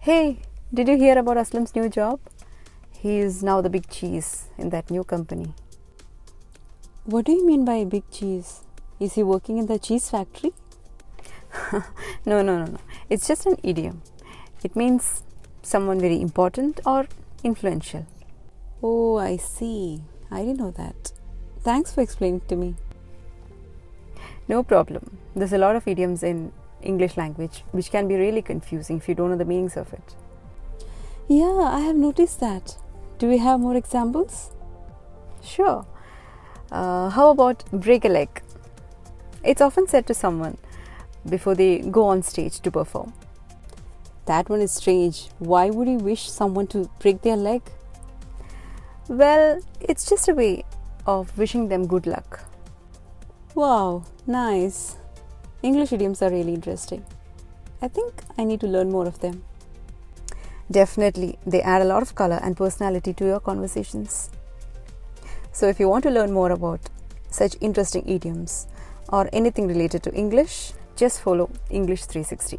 Hey, did you hear about Aslam's new job? He is now the big cheese in that new company. What do you mean by big cheese? Is he working in the cheese factory? No. It's just an idiom. It means someone very important or influential. Oh, I see. I didn't know that. Thanks for explaining to me. No problem. There's a lot of idioms in English language which can be really confusing if you don't know the meanings of it. Yeah, I have noticed that. Do we have more examples? Sure. How about break a leg? It's often said to someone before they go on stage to perform. That one is strange. Why would you wish someone to break their leg? Well, it's just a way of wishing them good luck. Wow, nice. English idioms are really interesting. I think I need to learn more of them. Definitely, they add a lot of color and personality to your conversations. So, if you want to learn more about such interesting idioms or anything related to English, just follow English 360.